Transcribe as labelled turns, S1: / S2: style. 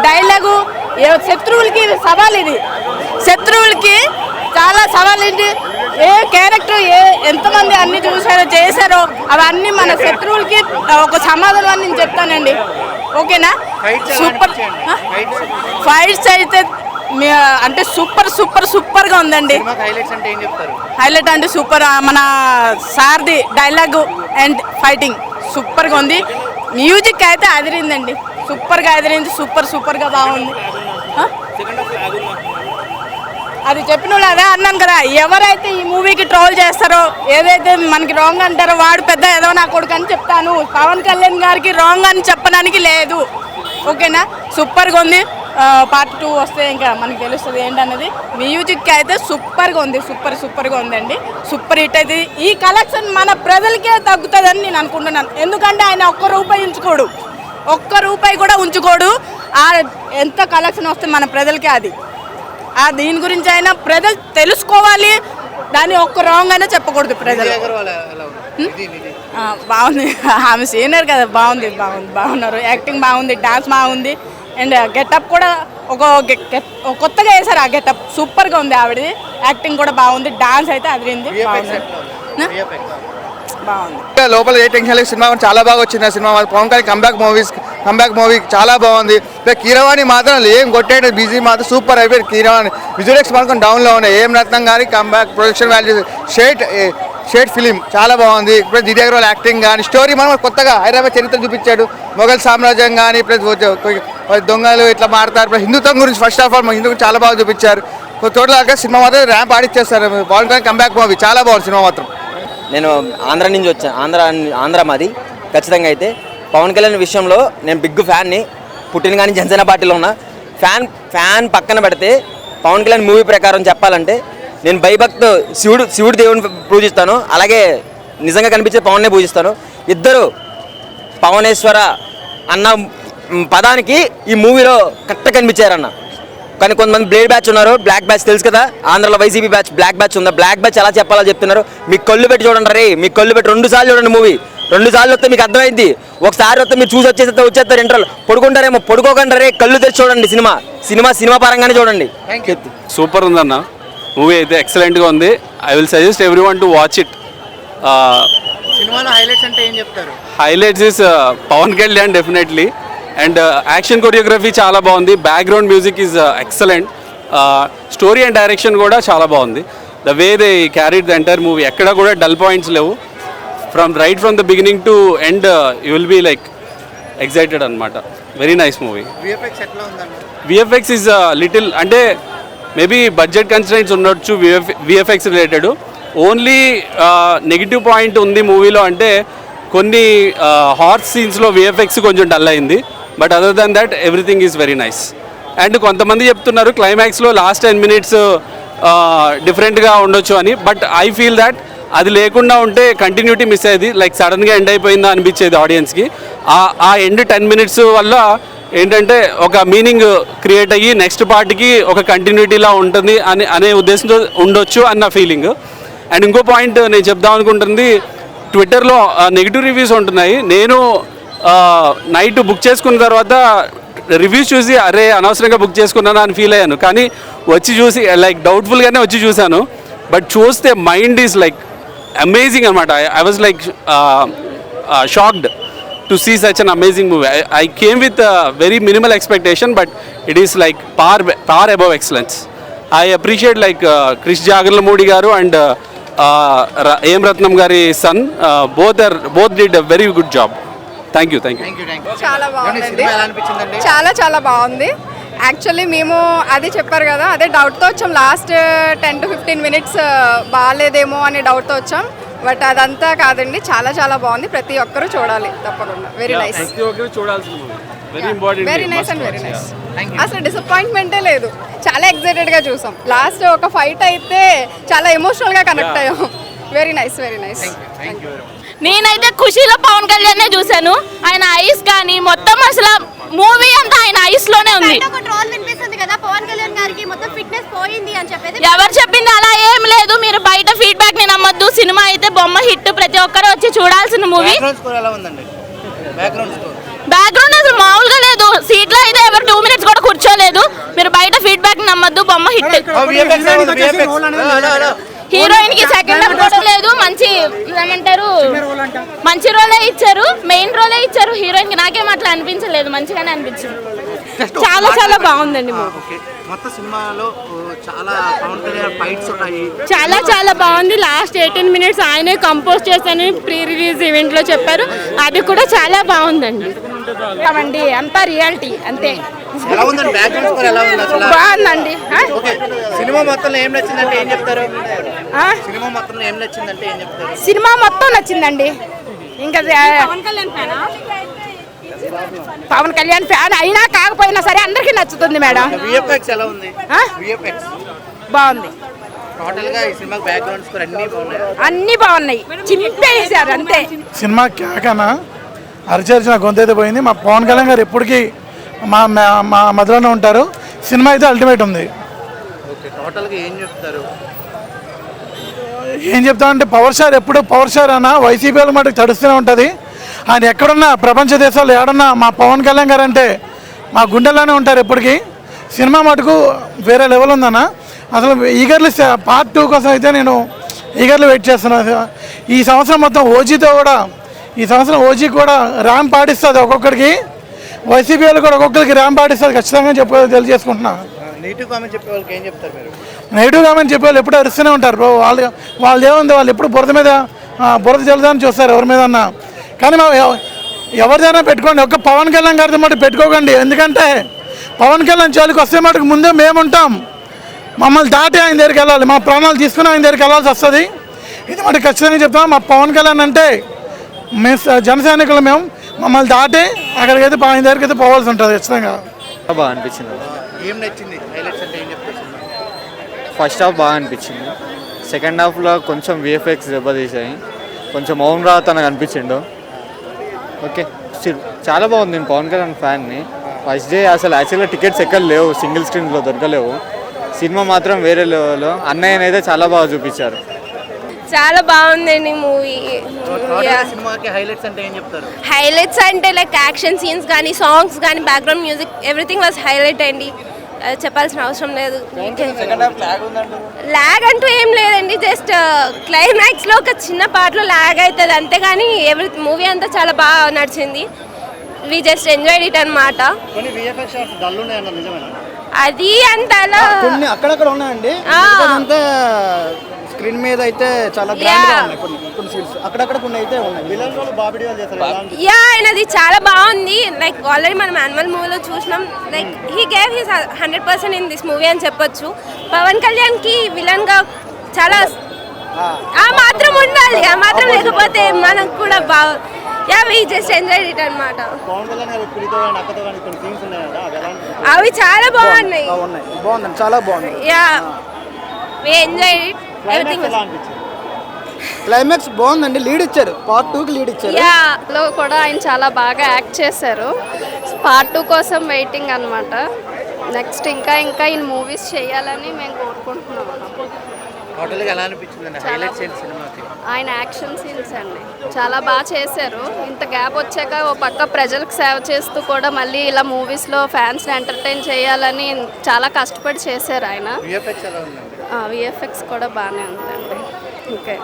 S1: Dialogue శత్రువులకి సవాల్, ఇది శత్రువులకి చాలా సవాల్. ఏంటి ఏ క్యారెక్టర్ ఎంతమంది అన్ని చేశారో అవన్నీ మన శత్రువులకి ఒక సమాధానం అని నేను చెప్తానండి. ఓకేనా? సూపర్ ఫైట్స్ అయితే అంటే సూపర్ సూపర్ సూపర్గా ఉందండి. హైలైట్ అంటే సూపర్, మన సార్ది డైలాగు అండ్ ఫైటింగ్ సూపర్గా ఉంది. మ్యూజిక్ అయితే అదిరిందండి, సూపర్గా అదిరింది, సూపర్గా బాగుంది. అది చెప్పిన వాళ్ళు అదే అన్నాను కదా, ఎవరైతే ఈ మూవీకి ట్రోల్ చేస్తారో, ఏదైతే మనకి రాంగ్ అంటారో వాడు పెద్ద ఏదో నా కొడుకు అని చెప్తాను. పవన్ కళ్యాణ్ గారికి రాంగ్ అని చెప్పడానికి లేదు. ఓకేనా? సూపర్గా ఉంది. పార్ట్ 2 వస్తే ఇంకా మనకి తెలుస్తుంది ఏంటన్నది. మ్యూజిక్ అయితే సూపర్గా ఉంది, సూపర్గా ఉందండి. సూపర్ హిట్ అయితే ఈ కలెక్షన్ మన ప్రజలకే తగ్గుతుందని నేను అనుకుంటున్నాను. ఎందుకంటే ఆయన ఒక్క రూపాయి కూడా ఉంచుకోడు. ఎంత కలెక్షన్ వస్తే మన ప్రజలకే అది దీని గురించి అయినా ప్రజలు తెలుసుకోవాలి. దాన్ని ఒక్క రాంగ్ అయినా చెప్పకూడదు ప్రజలు. బాగుంది, ఆమె సీనియర్ కదా, బాగున్నారు. యాక్టింగ్ బాగుంది, డాన్స్ బాగుంది, అండ్ గెటప్ కూడా కొత్తగా వేశారు. ఆ గెటప్ సూపర్గా ఉంది. ఆవిడది యాక్టింగ్ కూడా బాగుంది, డాన్స్ అయితే అదిరింది, బాగుంది.
S2: లోపల ఏ టెన్షన్ లేదు. సినిమా చాలా బాగా వచ్చింది. Cinema Pawan Kalyan comeback movie చాలా బాగుంది. కీరవాణి మాత్రం ఏం కొట్టాడు, బిజీ మాత్రం సూపర్ అయిపోయింది. కీరవాణి విజువల్స్ మాత్రం డౌన్లో ఉన్నాయి. ఏం రత్నం కానీ comeback, production values, shade film చాలా బాగుంది. ఇప్పుడు దిది అగర్వాల్ యాక్టింగ్ కానీ, స్టోరీ మనం కొత్తగా హైదరాబాద్ చరిత్ర చూపించాడు. మొఘల్ సామ్రాజ్యం కానీ, ప్లస్ దొంగలు ఇట్లా మారుతారు. హిందుత్వం గురించి ఫస్ట్ ఆఫ్ ఆల్ హిందూ చాలా బాగా చూపించారు. టోటల్గా సినిమా మాత్రం ర్యాంప్ ఆడిచ్చేస్తారు. పవన్ కళ్యాణ్ కంబ్యాక్ మూవీ చాలా బాగుంది సినిమా మాత్రం.
S3: నేను ఆంధ్ర నుంచి వచ్చాను, ఆంధ్ర మాది. ఖచ్చితంగా అయితే పవన్ కళ్యాణ్ విషయంలో నేను బిగ్ ఫ్యాన్ని. పుట్టిన కానీ జనసేన పార్టీలో ఉన్న ఫ్యాన్ పక్కన పెడితే పవన్ కళ్యాణ్ మూవీ ప్రకారం చెప్పాలంటే నేను భయభక్తు శివుడు దేవుని పూజిస్తాను, అలాగే నిజంగా కనిపించే పవన్నే పూజిస్తాను. ఇద్దరు పవనేశ్వర అన్న పదానికి ఈ మూవీలో కరెక్ట్గా కనిపించారన్న. కానీ కొంతమంది బ్లేడ్ బ్యాచ్ ఉన్నారు, బ్లాక్ బ్యాచ్ తెలుసు కదా, ఆంధ్రలో వైసీపీ బ్యాచ్, బ్లాక్ బ్యాచ్ ఉందా, బ్లాక్ బ్యాచ్ ఎలా చెప్పాలో చెప్తున్నారు. మీకు కళ్ళు పెట్టి చూడండి రే, మీకు కళ్ళు పెట్టి 2 సార్లు చూడండి మూవీ. 2 సార్లు వస్తే మీకు అర్థమైంది. ఒకసారి వస్తే మీరు చూసి వచ్చేస్తారు ఇంటర్వల్. పడుకుంటారేమో, పడుకోకండి రే, కళ్ళు తెచ్చి చూడండి. సినిమా పరంగానే చూడండి.
S4: సూపర్ ఉందన్న మూవీ అయితే, ఎక్సలెంట్గా ఉంది. I will suggest everyone to watch it.
S2: సినిమాలో హైలైట్స్ అంటే ఏం చెప్తారు?
S4: Highlights is Pawan Kalyan definitely, and action choreography చాలా బాగుంది. Background music is excellent. Story and direction కూడా చాలా బాగుంది. The way they carried the entire movie, ఎక్కడ కూడా డల్ పాయింట్స్ లేవు. From the beginning to end you will be like excited అనమాట. Very nice movie. VFX is little, అంటే maybe budget constraints ఉండొచ్చు VFX related. Only negative point ఉంది మూవీలో అంటే కొన్ని హార్స్ సీన్స్లో విఎఫ్ఎక్స్ కొంచెం డల్ అయింది. But other than that everything is very nice. And కొంతమంది చెప్తున్నారు క్లైమాక్స్లో లాస్ట్ 10 minutes డిఫరెంట్గా ఉండొచ్చు అని. బట్ ఐ ఫీల్ దట్ అది లేకుండా ఉంటే కంటిన్యూటీ మిస్ అయ్యేది. లైక్ సడన్గా ఎండ్ అయిపోయిందా అనిపించేది ఆడియన్స్కి. ఆ ఎండ్ 10 minutes వల్ల ఏంటంటే ఒక మీనింగ్ క్రియేట్ అయ్యి నెక్స్ట్ పార్ట్కి ఒక కంటిన్యూటీలా ఉంటుంది అనే ఉద్దేశంతో ఉండొచ్చు అన్న ఫీలింగ్. అండ్ ఇంకో పాయింట్ నేను చెప్దాం అనుకుంటుంది, ట్విట్టర్లో నెగిటివ్ రివ్యూస్ ఉంటున్నాయి. నేను నైట్ బుక్ చేసుకున్న తర్వాత రివ్యూస్ చూసి అరే అనవసరంగా బుక్ చేసుకున్నాను అని ఫీల్ అయ్యాను. కానీ వచ్చి చూసి లైక్ డౌట్ఫుల్గానే వచ్చి చూశాను. బట్ చూస్తే మైండ్ ఈజ్ లైక్ అమేజింగ్ అనమాట. I was like shocked to see such an amazing movie. I came with very minimal expectation, but it is like far above excellence. I appreciate like Krish Jagarlamudi garu and AM Ratnam gari son, both did a very good job. Thank you.
S5: చాలా బాగుంది, చాలా బాగుంది. Actually మేము అది చెప్పారు కదా, అదే డౌట్తో వచ్చాం. లాస్ట్ 10 to 15 minutes బాగాలేదేమో అని డౌట్తో వచ్చాం. బట్ అదంతా కాదండి, చాలా బాగుంది. ప్రతి ఒక్కరూ చూడాలి తప్పకుండా. Very nice, very nice and very nice. అసలు డిసప్పాయింట్మెంటే లేదు, చాలా ఎక్సైటెడ్గా చూసాం. లాస్ట్ ఒక ఫైట్ అయితే చాలా ఎమోషనల్గా కనెక్ట్ అయ్యాం. Very nice.
S6: నేనైతే ఖుషీలో పవన్ కళ్యాణ్ చూశాను. ఆయన ఐస్ కానీ మొత్తం అసలు మూవీ అంతా ఆయన ఐస్ లోనే ఉంది. ఎవరు చెప్పింది అలా ఏం లేదు, మీరు బయట ఫీడ్బ్యాక్ ని నమ్మొద్దు. సినిమా అయితే బొమ్మ హిట్, ప్రతి ఒక్కరు వచ్చి చూడాల్సిన మూవీ. బ్యాక్గ్రౌండ్ అసలు మామూలుగా లేదు. సీట్లో అయితే ఎవరు 2 minutes కూడా హీరోయిన్ కి సెకండ్ హాఫ్ కూడా లేదు, మంచి ఏమంటారు మంచి రోలే ఇచ్చారు, మెయిన్ రోలే ఇచ్చారు హీరోయిన్ కి. నాకేం అట్లా అనిపించలేదు, మంచిగానే అనిపించింది. చాలా చాలా బాగుందండి మూవీ.
S7: మొత్తం సినిమాలో చాలా పవన్ కళ్యాణ్ ఫైట్స్ ఉంటాయి.
S6: చాలా చాలా బాగుంది. లాస్ట్ 18 minutes ఆయనే కంపోజ్ చేశానని ప్రీ రిలీజ్ ఈవెంట్ లో చెప్పారు, అది కూడా చాలా బాగుందండి. అంతా రియాలిటీ అంతే.
S7: ఎలా ఉందండి బ్యాక్గ్రౌండ్ స్కోర్ ఎలా ఉంది అసలు?
S6: బాగుందండి.
S7: ఓకే, సినిమా మొత్తంలో ఏం నచ్చిందంటే ఏం చెప్తారు? సినిమా మొత్తంలో ఏం నచ్చిందంటే ఏం చెప్తారు?
S1: సినిమా మొత్తం నచ్చిందండి. ఇంకా పవన్ కళ్యాణ్ ఫ్యాన్ అయినా కాకపోయినా సరే అందరికీ నచ్చుతుంది మేడం.
S7: విఎఫ్ఎక్స్ ఎలా ఉంది? విఎఫ్ఎక్స్
S1: బాగుంది.
S7: టోటల్ గా ఈ సినిమా బ్యాక్గ్రౌండ్ స్కోర్
S1: అన్నీ బాగున్నాయి, చింపేసారు అంతే.
S8: సినిమా కేకనా అరిచేసిన గొంతైతే పోయింది. మా పవన్ కళ్యాణ్ గారు ఎప్పటికీ మా మా మధ్యలోనే ఉంటారు. సినిమా అయితే అల్టిమేట్ ఉంది.
S7: ఓకే, టోటల్ గా ఏం చెప్తారు?
S8: ఏం చెప్తామంటే పవర్ స్టార్ ఎప్పుడు పవర్ స్టార్ అన్న వైసీపీ వాళ్ళ మటుకు తడుస్తూనే ఉంటుంది. ఆయన ఎక్కడున్నా ప్రపంచ దేశాల్లో ఏడన్నా మా పవన్ కళ్యాణ్ గారు అంటే మా గుండెల్లోనే ఉంటారు ఎప్పటికీ. సినిమా మటుకు వేరే లెవెల్ ఉందన్న. అసలు ఈగర్లీ పార్ట్ 2 కోసం అయితే నేను ఈగర్లీ వెయిట్ చేస్తున్నాను. ఈ సంవత్సరం మొత్తం ఓజీతో కూడా, ఈ సంవత్సరం ఓజీ కూడా ర్యాంప్ పాటిస్తుంది ఒక్కొక్కరికి. వైసీపీ వాళ్ళు కూడా ఒక్కొక్కరికి ర్యాంప్ పాటిస్తుంది ఖచ్చితంగా తెలియజేసుకుంటున్నాను.
S7: నెగిటివ్ కామెంట్ చెప్పే వాళ్ళకి ఏం చెప్తారు మీరు?
S8: నెగిటివ్ కామెంట్ చెప్పే వాళ్ళు ఎప్పుడు అరుస్తూనే ఉంటారు బ్రో. వాళ్ళు ఏముంది, వాళ్ళు ఎప్పుడు బురద మీద బురద జల్లుదాన్ని చూస్తారు ఎవరి మీద అన్నా. కానీ ఎవరిదైనా పెట్టుకోండి, ఒక్క పవన్ కళ్యాణ్ గారితో మటు పెట్టుకోకండి. ఎందుకంటే పవన్ కళ్యాణ్ జోలికి వస్తే మటుకు ముందే మేము ఉంటాం. మమ్మల్ని దాటి ఆయన దగ్గరికి వెళ్ళాలి, మా ప్రాణాలు తీసుకుని ఆయన దగ్గరికి వెళ్ళాల్సి వస్తుంది. ఇది మటు ఖచ్చితంగా చెప్తాం. మా పవన్ కళ్యాణ్ అంటే మేము జన సైనికులు, మేము మమ్మల్ని దాటి అక్కడికైతే ఆయన దగ్గరికి అయితే పోవాల్సి ఉంటుంది ఖచ్చితంగా.
S9: బాగా అనిపించింది.
S7: ఏం నచ్చింది? హైలైట్స్ అంటే ఏం చెప్తారు?
S9: ఫస్ట్ హాఫ్ బాగా అనిపించింది. సెకండ్ హాఫ్లో కొంచెం విఎఫ్ఎక్స్ దెబ్బతీసాయి. కొంచెం మౌన్ రాత్ అని అనిపించిండు. ఓకే, చాలా బాగుంది. నేను పవన్ కళ్యాణ్ ఫ్యాన్ని. ఫస్ట్ డే అసలు యాక్చువల్గా టికెట్స్ ఎక్కడ లేవు, సింగిల్ స్క్రీన్లో దొరకలేవు. సినిమా మాత్రం వేరే లెవెల్లో. అన్నయ్యనైతే చాలా బాగా చూపించారు.
S6: చాలా బాగుందండి మూవీ.
S7: సినిమాకి హైలైట్స్ అంటే ఏం చెప్తారు?
S6: హైలైట్స్ అంటే లైక్ యాక్షన్ సీన్స్ కానీ, సాంగ్స్ కానీ, background music, everything was highlight అండి. చెప్పాల్సిన అవసరం లేదు. ల్యాగ్ అంటూ ఏం లేదండి, జస్ట్ క్లైమాక్స్లో ఒక చిన్న పార్ట్లో ల్యాగ్ అవుతుంది అంతేగాని మూవీ అంతా చాలా బాగా నడిచింది. వి జస్ట్ ఎంజాయ్డ్ ఇట్ అనమాట. అది అంత అలా
S7: కొన్ని అక్కడక్కడ ఉన్నాయండి. స్క్రీన్ మీద అయితే చాలా గ్రాండ్ గా ఉన్నాయి. కొన్ని సీన్స్ అక్కడక్కడ కొన్ని అయితే ఉన్నాయి. విలన్ రోల్ బాబీ డియోల్ చేశారు.
S6: యా, ఆయనది చాలా బాగుంది. లైక్ ఆల్రెడీ మనం యాన్యువల్ మూవీలో చూసినాం. Like he gave his 100% in this movie అని చెప్పొచ్చు. పవన్ కళ్యాణ్ కి విలన్ గా చాలా ఆ మాత్రం ఉండాలి, ఆ మాత్రం లేకపోతే మనకు కూడా బాగా. Yeah, we just enjoyed it అన్నమాట.
S7: పవన్ కళ్యాణ్ గారి పిలితో గాని అక్కతో గాని కొన్ని సీన్స్ ఉన్నాయి కదా,
S6: అవి చాలా బాగున్నాయి.
S7: బాగుంది, చాలా బాగుంది.
S6: Yeah, we enjoyed it.
S7: Climax బాగుందండి. లీడ్ ఇచ్చారు, పార్ట్ 2కి లీడ్ ఇచ్చారు.
S5: యా, లో కూడా ఆయన చాలా బాగా యాక్ట్ చేశారు. పార్ట్ 2 కోసం వెయిటింగ్ అనమాట. నెక్స్ట్ ఇంకా ఈయన మూవీస్ చేయాలని మేము కోరుకుంటున్నాం.
S7: టోటల్గా ఎలా అనిపించిందండి? హైలైట్స్ ఏంటి సినిమాకి?
S5: ఆయన యాక్షన్ సీన్స్ అండి చాలా బాగా చేశారు. ఇంత గ్యాప్ వచ్చాక ఓ పక్క ప్రజలకు సేవ చేస్తూ కూడా మళ్ళీ ఇలా మూవీస్లో ఫ్యాన్స్ని ఎంటర్టైన్ చేయాలని చాలా కష్టపడి చేశారు ఆయన.
S7: విఎఫ్ఎక్స్ ఎలా ఉందండి?
S5: విఎఫ్ఎక్స్ కూడా బాగానే ఉందండి. ఓకే.